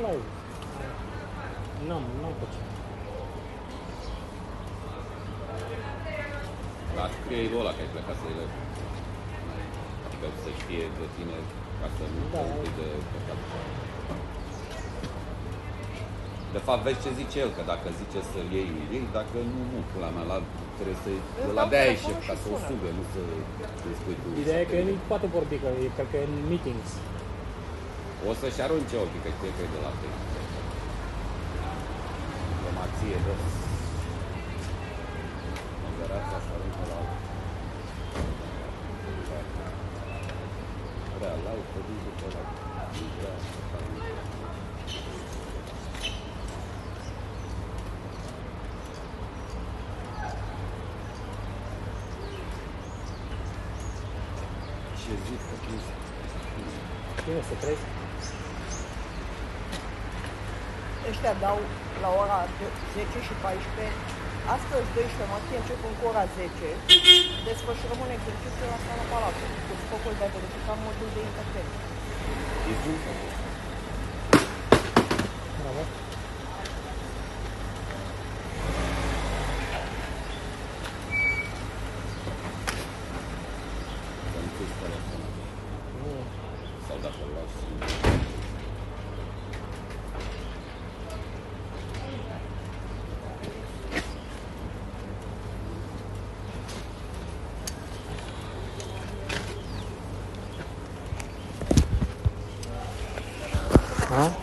live. N-am făcut. Dar scrie ăla că ai plecat să-i legi. Adică să știe de tine ca să nu te uiți de păcat. De fapt, vezi ce zice el, că dacă zice să-l iei, îl iei, dacă nu, pula mea, trebuie să-i... Ăla de-aia e șef, ca să o sugă, nu să-i spui tu. Ideea e că el nu poate vorbi, că e, cred că e în meetings. O să-și arunce ochii, că știe că e de la tine. Diplomație, bă. Moderația să aruncă la altă. Vrea live, te duci după la. Nu vrea să faci. Ce zic că chestia? Cine se trezi? Ăștia dau la ora 10 și 14. Astăzi, 12 martie, începând cu ora 10, desfășurăm un exercițiu la sala Palatului, cu scopul de a verifica modul de intervenție. E bun. Bravo. Să închizi telefonul. Nu. Sau dacă îl lași. Ha?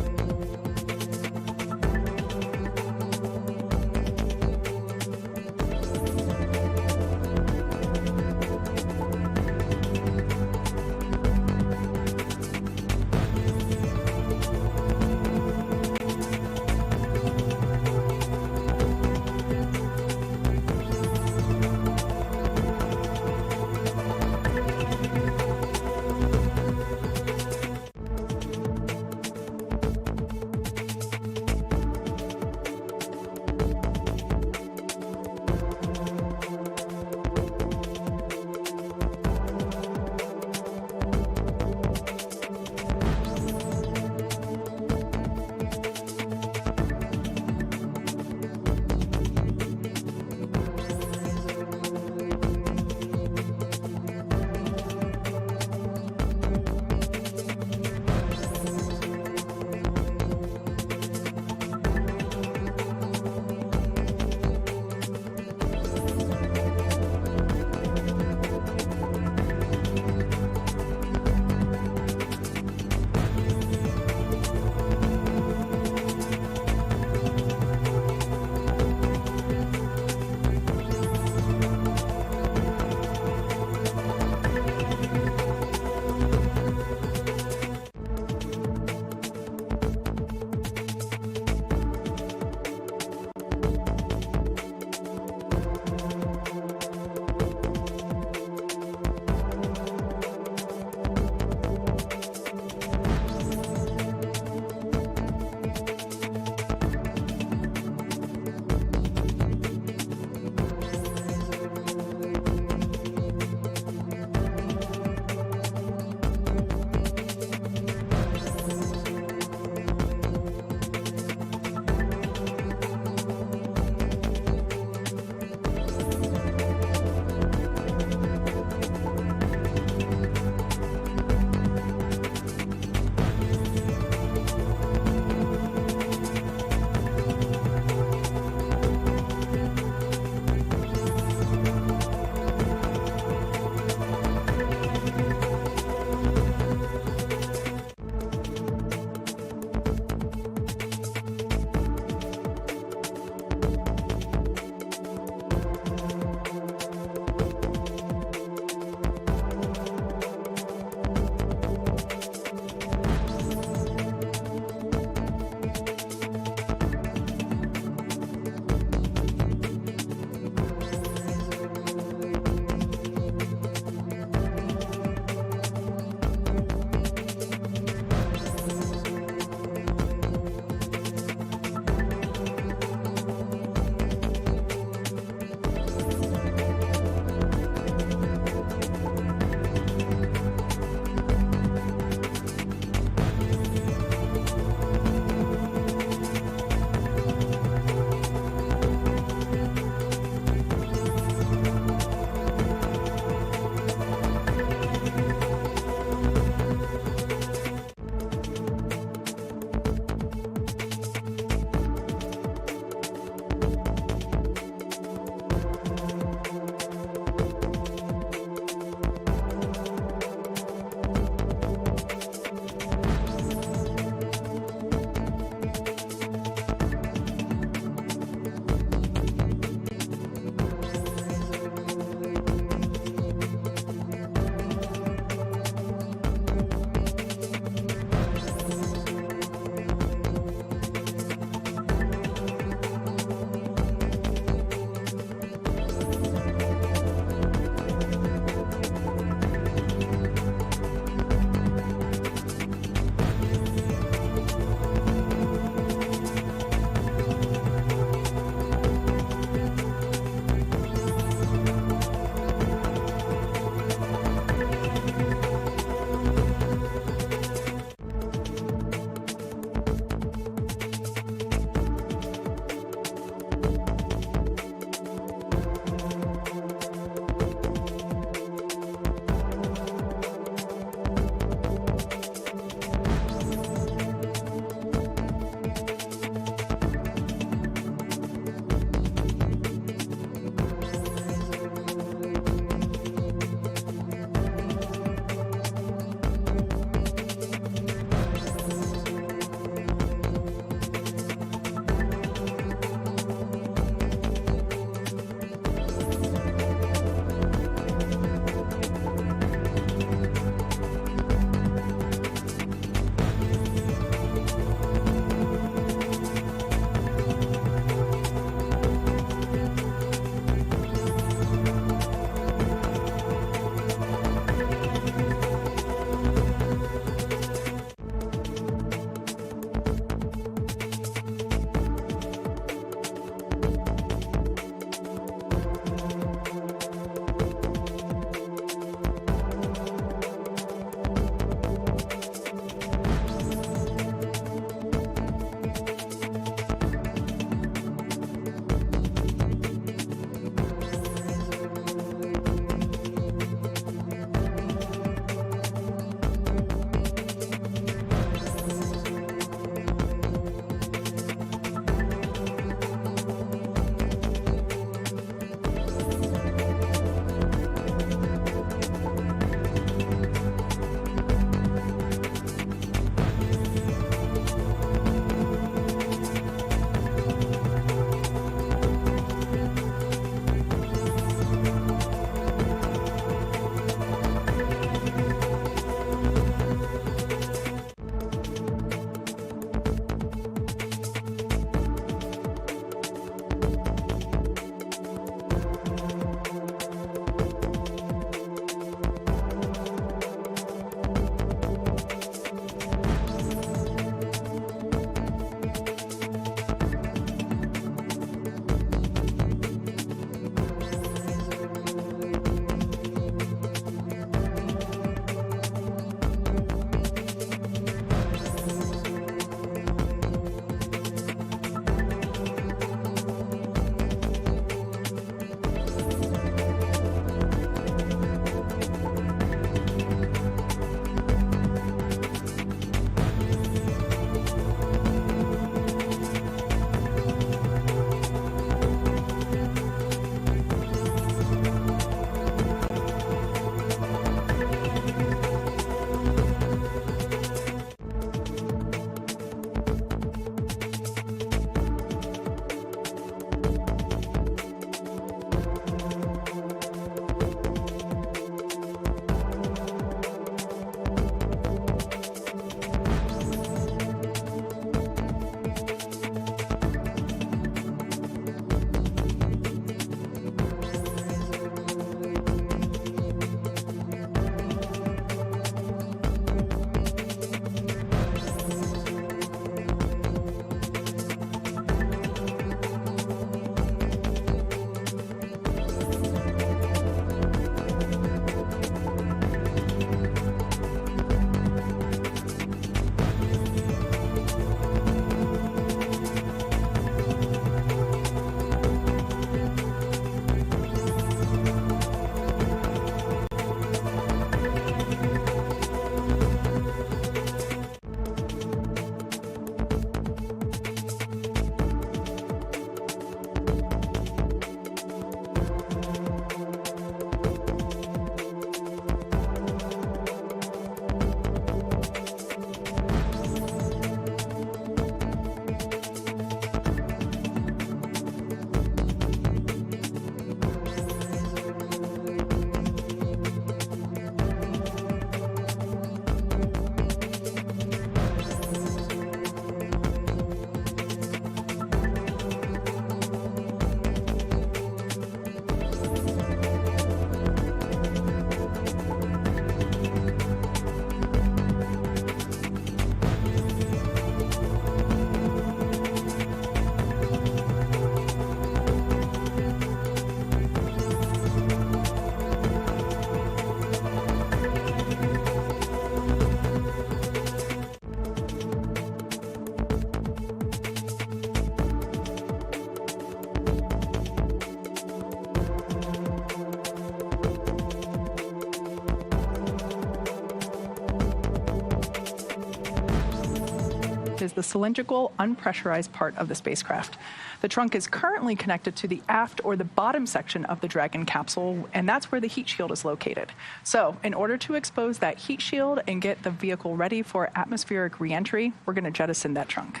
is the cylindrical, unpressurized part of the spacecraft. The trunk is currently connected to the aft or the bottom section of the Dragon capsule, and that's where the heat shield is located. So, in order to expose that heat shield and get the vehicle ready for atmospheric reentry, we're going to jettison that trunk.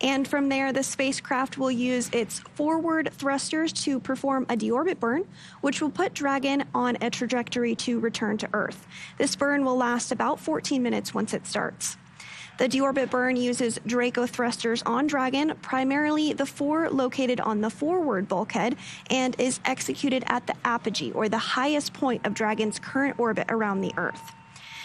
And from there, the spacecraft will use its forward thrusters to perform a deorbit burn, which will put Dragon on a trajectory to return to Earth. This burn will last about 14 minutes once it starts. The deorbit burn uses Draco thrusters on Dragon, primarily the 4 located on the forward bulkhead, and is executed at the apogee, or the highest point of Dragon's current orbit around the Earth.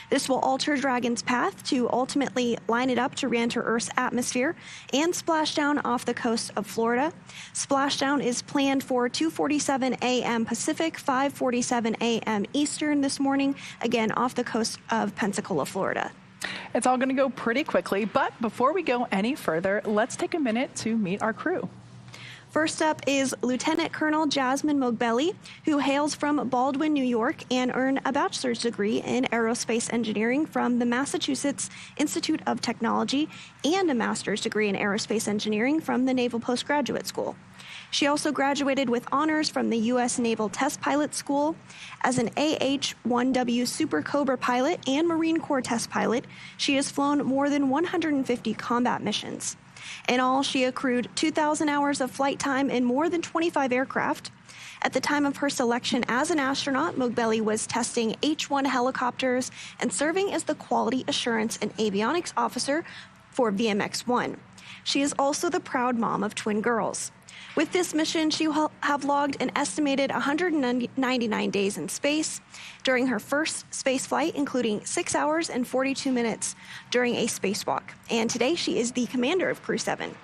This will alter Dragon's path to ultimately line it up to re-enter Earth's atmosphere and splash down off the coast of Florida. Splashdown is planned for 2:47 a.m. Pacific, 5:47 a.m. Eastern this morning, again off the coast of Pensacola, Florida. It's all going to go pretty quickly, but before we go any further, let's take a minute to meet our crew. First up is Lieutenant Colonel Jasmine Mogbelli, who hails from Baldwin, New York, and earned a bachelor's degree in aerospace engineering from the Massachusetts Institute of Technology and a master's degree in aerospace engineering from the Naval Postgraduate School. She also graduated with honors from the U.S. Naval Test Pilot School. As an AH-1W Super Cobra pilot and Marine Corps test pilot, she has flown more than 150 combat missions. In all, she accrued 2,000 hours of flight time in more than 25 aircraft. At the time of her selection as an astronaut, Mogbelli was testing H-1 helicopters and serving as the Quality Assurance and Avionics Officer for VMX-1. She is also the proud mom of twin girls. With this mission, she will have logged an estimated 199 days in space during her first space flight, including 6 hours and 42 minutes during a spacewalk. And today, she is the commander of Crew 7.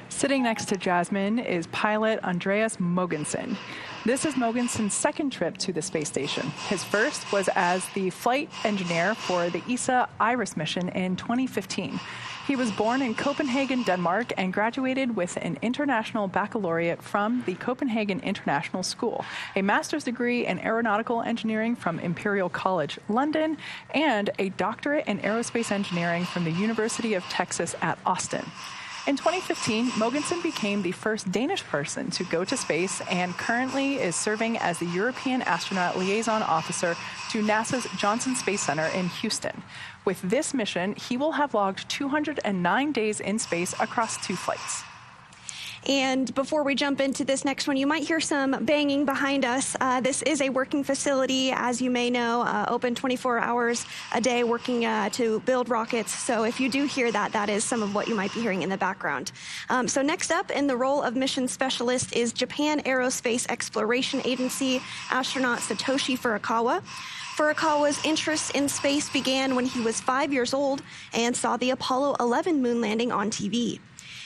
Sitting next to Jasmine is pilot Andreas Mogensen. This is Mogenson's second trip to the space station. His first was as the flight engineer for the ESA IRIS mission in 2015. He was born in Copenhagen, Denmark, and graduated with an international baccalaureate from the Copenhagen International School, a master's degree in aeronautical engineering from Imperial College, London, and a doctorate in aerospace engineering from the University of Texas at Austin. In 2015, Mogensen became the first Danish person to go to space and currently is serving as the European Astronaut Liaison Officer to NASA's Johnson Space Center in Houston. With this mission, he will have logged 209 days in space across 2 flights. And before we jump into this next one, you might hear some banging behind us. This is a working facility, as you may know, open 24 hours a day, working to build rockets. So if you do hear that, that is some of what you might be hearing in the background. So next up in the role of mission specialist is Japan Aerospace Exploration Agency astronaut Satoshi Furukawa. Furukawa's interest in space began when he was 5 years old and saw the Apollo 11 moon landing on TV.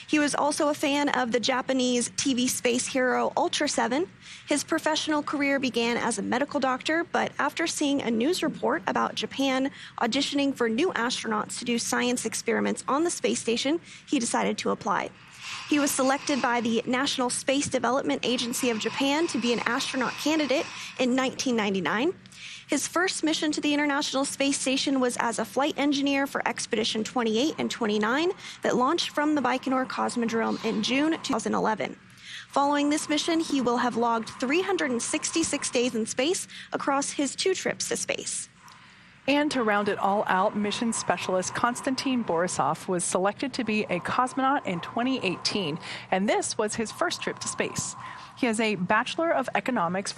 He was also a fan of the Japanese TV space hero Ultra 7. His professional career began as a medical doctor, but after seeing a news report about Japan auditioning for new astronauts to do science experiments on the space station, he decided to apply. He was selected by the National Space Development Agency of Japan to be an astronaut candidate in 1999. His first mission to the International Space Station was as a flight engineer for Expedition 28 and 29 that launched from the Baikonur Cosmodrome in June 2011. Following this mission, he will have logged 366 days in space across his 2 trips to space. And to round it all out, mission specialist Konstantin Borisov was selected to be a cosmonaut in 2018, and this was his first trip to space. He has a Bachelor of Economics